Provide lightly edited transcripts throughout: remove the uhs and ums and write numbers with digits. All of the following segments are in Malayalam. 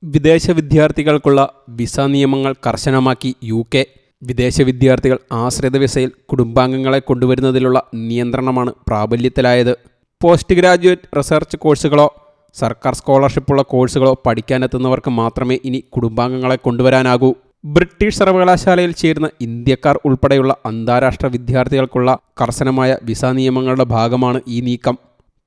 വിദേശ വിദ്യാർത്ഥികൾക്കുള്ള വിസ നിയമങ്ങൾ കർശനമാക്കി UK. വിദേശ വിദ്യാർത്ഥികൾ ആശ്രിത വിസയിൽ കുടുംബാംഗങ്ങളെ കൊണ്ടുവരുന്നതിലുള്ള നിയന്ത്രണമാണ് പ്രാബല്യത്തിലായത്. പോസ്റ്റ് ഗ്രാജുവേറ്റ് റിസർച്ച് കോഴ്സുകളോ സർക്കാർ സ്കോളർഷിപ്പുള്ള കോഴ്സുകളോ പഠിക്കാനെത്തുന്നവർക്ക് മാത്രമേ ഇനി കുടുംബാംഗങ്ങളെ കൊണ്ടുവരാനാകൂ. ബ്രിട്ടീഷ് സർവകലാശാലയിൽ ചേരുന്ന ഇന്ത്യക്കാർ ഉൾപ്പെടെയുള്ള അന്താരാഷ്ട്ര വിദ്യാർത്ഥികൾക്കുള്ള കർശനമായ വിസ നിയമങ്ങളുടെ ഭാഗമാണ് ഈ നീക്കം.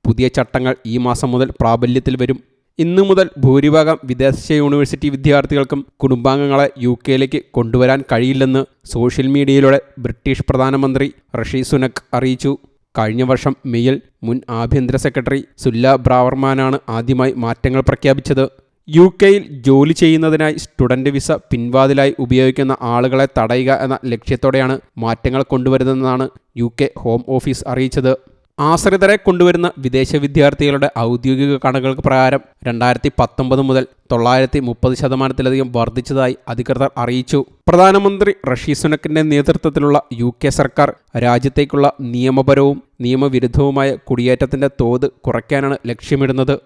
പുതിയ ചട്ടങ്ങൾ ഈ മാസം മുതൽ പ്രാബല്യത്തിൽ വരും. ഇന്നു മുതൽ ഭൂരിഭാഗം വിദേശ യൂണിവേഴ്സിറ്റി വിദ്യാർത്ഥികൾക്കും കുടുംബാംഗങ്ങളെ UK കൊണ്ടുവരാൻ കഴിയില്ലെന്ന് സോഷ്യൽ മീഡിയയിലൂടെ ബ്രിട്ടീഷ് പ്രധാനമന്ത്രി ഋഷി സുനക് അറിയിച്ചു. കഴിഞ്ഞ വർഷം മെയ്യിൽ മുൻ ആഭ്യന്തര സെക്രട്ടറി സുല്ല ബ്രാവർമാനാണ് ആദ്യമായി മാറ്റങ്ങൾ പ്രഖ്യാപിച്ചത്. UK ജോലി ചെയ്യുന്നതിനായി സ്റ്റുഡൻ്റ് വിസ പിൻവാതിലായി ഉപയോഗിക്കുന്ന ആളുകളെ തടയുക എന്ന ലക്ഷ്യത്തോടെയാണ് മാറ്റങ്ങൾ കൊണ്ടുവരുന്നതെന്നാണ് UK ഹോം ഓഫീസ് അറിയിച്ചത്. ആശ്രിതരെ കൊണ്ടുവരുന്ന വിദേശ വിദ്യാർത്ഥികളുടെ ഔദ്യോഗിക കണക്കുകൾക്ക് പ്രകാരം 2019 മുതൽ 930% വർദ്ധിച്ചതായി അധികൃതർ അറിയിച്ചു. പ്രധാനമന്ത്രി ഋഷി സുനക്കിന്റെ നേതൃത്വത്തിലുള്ള UK സർക്കാർ രാജ്യത്തേക്കുള്ള നിയമപരവും നിയമവിരുദ്ധവുമായ കുടിയേറ്റത്തിന്റെ തോത് കുറയ്ക്കാനാണ് ലക്ഷ്യമിടുന്നത്.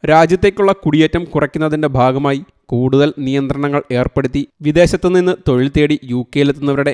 രാജ്യത്തേക്കുള്ള കുടിയേറ്റം കുറയ്ക്കുന്നതിൻ്റെ ഭാഗമായി കൂടുതൽ നിയന്ത്രണങ്ങൾ ഏർപ്പെടുത്തി. വിദേശത്തു നിന്ന് തൊഴിൽ തേടി UK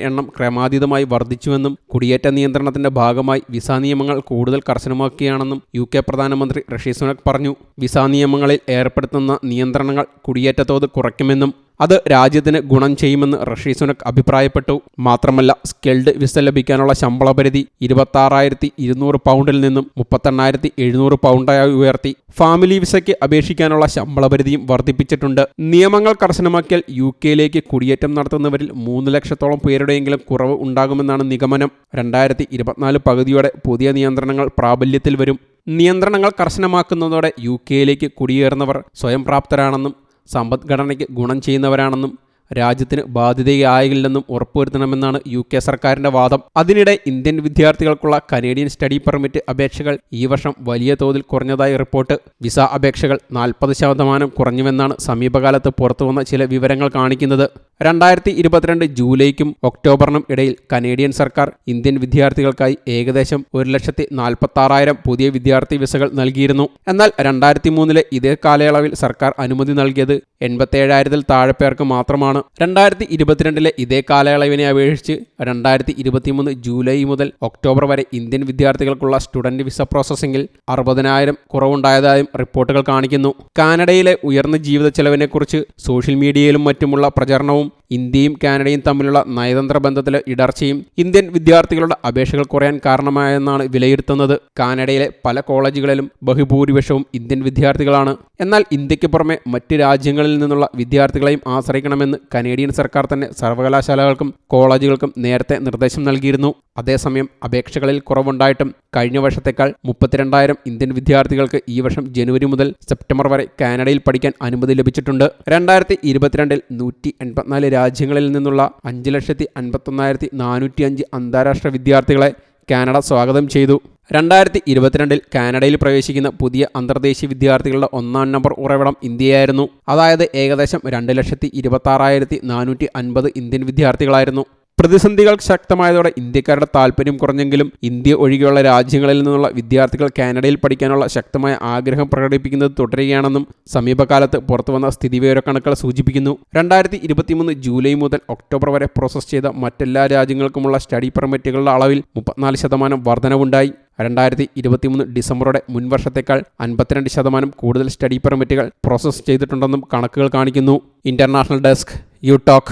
എണ്ണം ക്രമാതീതമായി വർദ്ധിച്ചുവെന്നും കുടിയേറ്റ നിയന്ത്രണത്തിന്റെ ഭാഗമായി വിസ നിയമങ്ങൾ കൂടുതൽ കർശനമാക്കുകയാണെന്നും UK പ്രധാനമന്ത്രി ഋഷി സുനക് പറഞ്ഞു. വിസ നിയമങ്ങളിൽ ഏർപ്പെടുത്തുന്ന നിയന്ത്രണങ്ങൾ കുടിയേറ്റ തോത് കുറയ്ക്കുമെന്നും അത് രാജ്യത്തിന് ഗുണം ചെയ്യുമെന്ന് ഋഷി സുനക് അഭിപ്രായപ്പെട്ടു. മാത്രമല്ല, സ്കിൽഡ് വിസ ലഭിക്കാനുള്ള ശമ്പള പരിധി 26,200 പൗണ്ടിൽ നിന്നും 38,700 പൗണ്ടായി ഉയർത്തി. ഫാമിലി വിസയ്ക്ക് അപേക്ഷിക്കാനുള്ള ശമ്പള പരിധിയും വർദ്ധിപ്പിച്ചിട്ടുണ്ട്. നിയമങ്ങൾ കർശനമാക്കിയാൽ UK കുടിയേറ്റം നടത്തുന്നവരിൽ 3 ലക്ഷത്തോളം പേരുടെയെങ്കിലും കുറവ് ഉണ്ടാകുമെന്നാണ് നിഗമനം. 2024 പകുതിയോടെ പുതിയ നിയന്ത്രണങ്ങൾ പ്രാബല്യത്തിൽ വരും. നിയന്ത്രണങ്ങൾ കർശനമാക്കുന്നതോടെ UK കുടിയേറുന്നവർ സ്വയം പ്രാപ്തരാണെന്നും സമ്പദ്ഘടനയ്ക്ക് ഗുണം ചെയ്യുന്നവരാണെന്നും രാജ്യത്തിന് ബാധ്യതയായില്ലെന്നും ഉറപ്പുവരുത്തണമെന്നാണ് UK സർക്കാരിൻ്റെ വാദം. അതിനിടെ ഇന്ത്യൻ വിദ്യാർത്ഥികൾക്കുള്ള കനേഡിയൻ സ്റ്റഡി പെർമിറ്റ് അപേക്ഷകൾ ഈ വർഷം വലിയ തോതിൽ കുറഞ്ഞതായി റിപ്പോർട്ട്. വിസ അപേക്ഷകൾ 40% കുറഞ്ഞുവെന്നാണ് സമീപകാലത്ത് പുറത്തുവന്ന ചില വിവരങ്ങൾ കാണിക്കുന്നത്. 2022 ജൂലൈക്കും ഒക്ടോബറിനും ഇടയിൽ കനേഡിയൻ സർക്കാർ ഇന്ത്യൻ വിദ്യാർത്ഥികൾക്കായി ഏകദേശം 1,46,000 പുതിയ വിദ്യാർത്ഥി വിസകൾ നൽകിയിരുന്നു. എന്നാൽ 2003 ഇതേ കാലയളവിൽ സർക്കാർ അനുമതി നൽകിയത് 87,000 താഴെ പേർക്ക് മാത്രമാണ്. 2022 ഇതേ കാലയളവിനെ അപേക്ഷിച്ച് 2023 ജൂലൈ മുതൽ ഒക്ടോബർ വരെ ഇന്ത്യൻ വിദ്യാർത്ഥികൾക്കുള്ള സ്റ്റുഡന്റ് വിസ പ്രോസസ്സിംഗിൽ 60,000 കുറവുണ്ടായതായും റിപ്പോർട്ടുകൾ കാണിക്കുന്നു. കാനഡയിലെ ഉയർന്ന ജീവിത ചെലവിനെക്കുറിച്ച് സോഷ്യൽ മീഡിയയിലും മറ്റുമുള്ള പ്രചരണവും ഇന്ത്യയും കാനഡയും തമ്മിലുള്ള നയതന്ത്ര ബന്ധത്തിലെ ഇടർച്ചയും ഇന്ത്യൻ വിദ്യാർത്ഥികളുടെ അപേക്ഷകൾ കുറയാൻ കാരണമായെന്നാണ് വിലയിരുത്തുന്നത്. കാനഡയിലെ പല കോളേജുകളിലും ബഹുഭൂരിപക്ഷവും ഇന്ത്യൻ വിദ്യാർത്ഥികളാണ്. എന്നാൽ ഇന്ത്യക്ക് പുറമെ മറ്റ് രാജ്യങ്ങളിൽ നിന്നുള്ള വിദ്യാർത്ഥികളെയും ആശ്രയിക്കണമെന്ന് കനേഡിയൻ സർക്കാർ തന്നെ സർവകലാശാലകൾക്കും കോളേജുകൾക്കും നേരത്തെ നിർദ്ദേശം നൽകിയിരുന്നു. അതേസമയം അപേക്ഷകളിൽ കുറവുണ്ടായിട്ടും കഴിഞ്ഞ വർഷത്തേക്കാൾ 32,000 ഇന്ത്യൻ വിദ്യാർത്ഥികൾക്ക് ഈ വർഷം ജനുവരി മുതൽ സെപ്റ്റംബർ വരെ കാനഡയിൽ പഠിക്കാൻ അനുമതി ലഭിച്ചിട്ടുണ്ട്. 2022 184 രാജ്യങ്ങളിൽ നിന്നുള്ള 5,51,405 അന്താരാഷ്ട്ര വിദ്യാർത്ഥികളെ കാനഡ സ്വാഗതം ചെയ്തു. 2022 കാനഡയിൽ പ്രവേശിക്കുന്ന പുതിയ അന്തർദേശീയ വിദ്യാർത്ഥികളുടെ 1-ാം നമ്പർ ഉറവിടം ഇന്ത്യയായിരുന്നു. അതായത് ഏകദേശം 2,26,450 ഇന്ത്യൻ വിദ്യാർത്ഥികളായിരുന്നു. പ്രതിസന്ധികൾ ശക്തമായതോടെ ഇന്ത്യക്കാരുടെ താൽപ്പര്യം കുറഞ്ഞെങ്കിലും ഇന്ത്യ ഒഴികെയുള്ള രാജ്യങ്ങളിൽ നിന്നുള്ള വിദ്യാർത്ഥികൾ കാനഡയിൽ പഠിക്കാനുള്ള ശക്തമായ ആഗ്രഹം പ്രകടിപ്പിക്കുന്നത് തുടരുകയാണെന്നും സമീപകാലത്ത് പുറത്തുവന്ന സ്ഥിതിവിവരക്കണക്കുകൾ സൂചിപ്പിക്കുന്നു. 2023 ജൂലൈ മുതൽ ഒക്ടോബർ വരെ പ്രോസസ് ചെയ്ത മറ്റെല്ലാ രാജ്യങ്ങൾക്കുമുള്ള സ്റ്റഡി പെർമിറ്റുകളുടെ അളവിൽ 34% വർധനവുണ്ടായി. 2023 ഡിസംബറോടെ മുൻവർഷത്തേക്കാൾ 52% കൂടുതൽ സ്റ്റഡി പെർമിറ്റുകൾ പ്രോസസ് ചെയ്തിട്ടുണ്ടെന്നും കണക്കുകൾ കാണിക്കുന്നു. International desk, you talk.